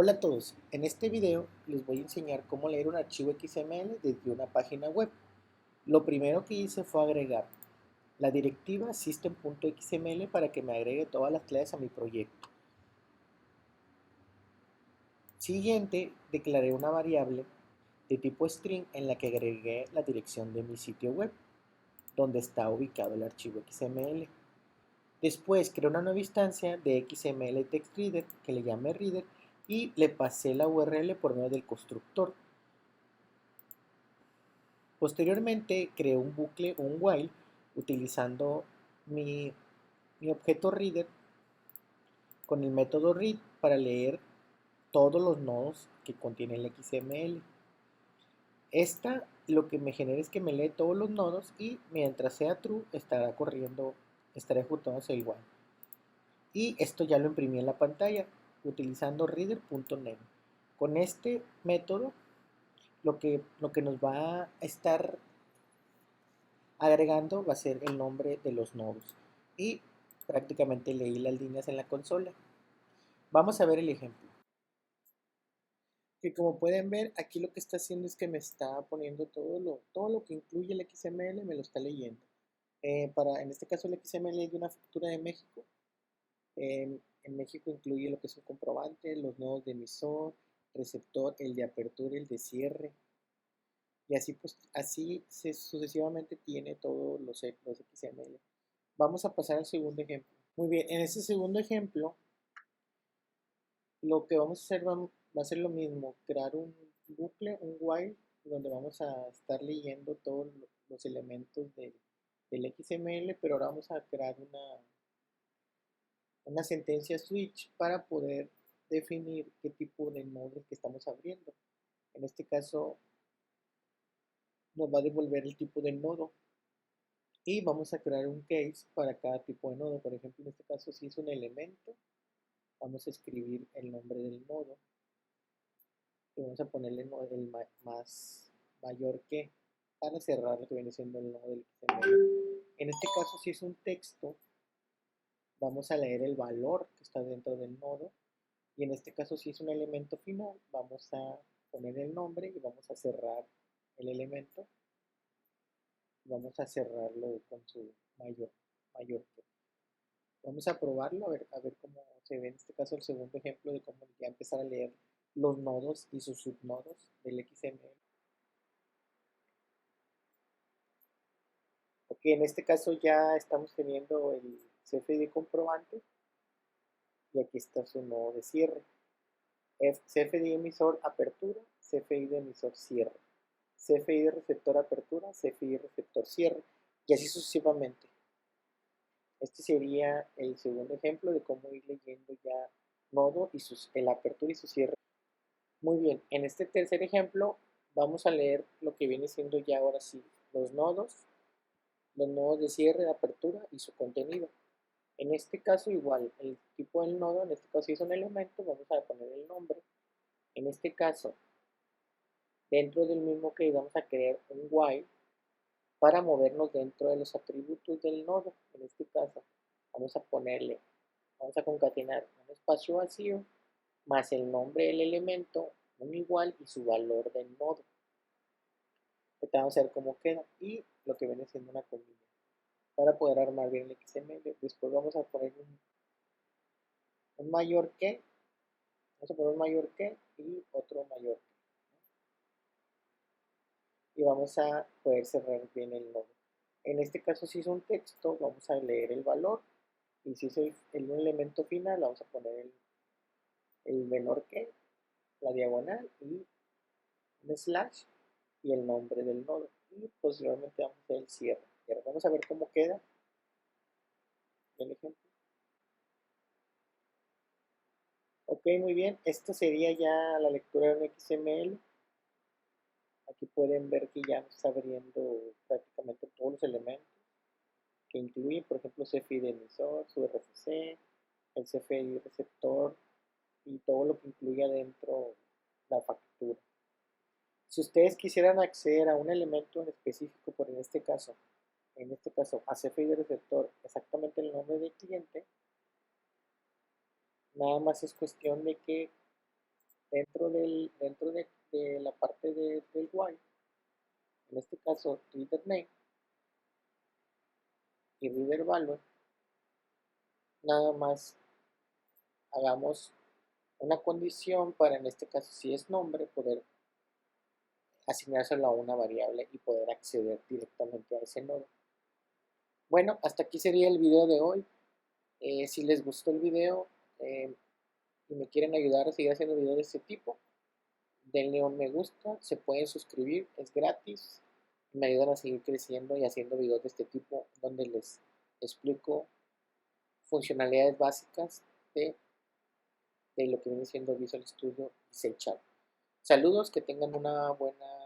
Hola a todos, en este video les voy a enseñar cómo leer un archivo XML desde una página web. Lo primero que hice fue agregar la directiva system.xml para que me agregue todas las claves a mi proyecto. Siguiente, declaré una variable de tipo string en la que agregué la dirección de mi sitio web, donde está ubicado el archivo XML. Después creé una nueva instancia de XML Text Reader que le llamé Reader y le pasé la URL por medio del constructor. Posteriormente creé un bucle, un while, utilizando mi, mi objeto reader con el método read para leer todos los nodos que contiene el XML. Esta lo que me genera es que me lee todos los nodos y mientras sea true estará corriendo, estará ejecutándose el while. Y esto ya lo imprimí en la pantalla utilizando reader.name. Con este método lo que nos va a estar agregando va a ser el nombre de los nodos y prácticamente leí las líneas en la consola. Vamos a ver el ejemplo. Que como pueden ver, aquí lo que está haciendo es que me está poniendo todo lo que incluye el XML, me lo está leyendo. En este caso el XML es de una factura de México. En México incluye lo que es un comprobante, los nodos de emisor, receptor, el de apertura, el de cierre. Y así, pues, sucesivamente tiene todos los XML. Vamos a pasar al segundo ejemplo. Muy bien, en este segundo ejemplo, lo que vamos a hacer va a ser lo mismo, crear un bucle, un while, donde vamos a estar leyendo todos los elementos del XML, pero ahora vamos a crear una sentencia switch para poder definir qué tipo de nodo que estamos abriendo. En este caso, nos va a devolver el tipo de nodo y vamos a crear un case para cada tipo de nodo. Por ejemplo, en este caso, si es un elemento, vamos a escribir el nombre del nodo y vamos a ponerle el más mayor que para cerrar lo que viene siendo el nodo del XML. En este caso, si es un texto, vamos a leer el valor que está dentro del nodo y en este caso, si es un elemento final, vamos a poner el nombre y vamos a cerrar el elemento. Vamos a cerrarlo con su mayor que. Vamos a probarlo, a ver cómo se ve en este caso el segundo ejemplo de cómo ya empezar a leer los nodos y sus subnodos del XML. Ok, en este caso ya estamos teniendo el CFD comprobante y aquí está su nodo de cierre. CFD emisor apertura, CFI de emisor cierre, CFI de receptor apertura, CFI de receptor cierre y así sucesivamente. Este sería el segundo ejemplo de cómo ir leyendo ya nodo y el apertura y su cierre. Muy bien, en este tercer ejemplo vamos a leer lo que viene siendo ya ahora sí los nodos de cierre, de apertura y su contenido. En este caso igual, el tipo del nodo, en este caso si es un elemento, vamos a poner el nombre. En este caso, dentro del mismo que vamos a crear un while para movernos dentro de los atributos del nodo. En este caso, vamos a concatenar un espacio vacío más el nombre del elemento, un igual y su valor del nodo. Vamos a ver cómo queda y lo que viene siendo una comilla para poder armar bien el XML. Después vamos a poner un mayor que, vamos a poner un mayor que y otro mayor que. Y vamos a poder cerrar bien el nodo. En este caso, si es un texto, vamos a leer el valor y si es un elemento final, vamos a poner el menor que, la diagonal y un slash y el nombre del nodo. Y posteriormente vamos a hacer el cierre. Y ahora vamos a ver cómo queda el ejemplo. Ok, muy bien. Esto sería ya la lectura de un XML. Aquí pueden ver que ya nos está abriendo prácticamente todos los elementos que incluyen, por ejemplo, CFI de emisor, su RFC, el CFI receptor y todo lo que incluye adentro la factura. Si ustedes quisieran acceder a un elemento en específico, por en este caso a CFI de receptor, exactamente el nombre del cliente, nada más es cuestión de que dentro de la parte del while, en este caso reader name y reader value, nada más hagamos una condición para, en este caso, si es nombre, poder asignárselo a una variable y poder acceder directamente a ese nodo. Bueno, hasta aquí sería el video de hoy. Si les gustó el video y me quieren ayudar a seguir haciendo videos de este tipo, denle un me gusta, se pueden suscribir, es gratis. Me ayudan a seguir creciendo y haciendo videos de este tipo donde les explico funcionalidades básicas de lo que viene siendo Visual Studio y C#. Saludos, que tengan una buena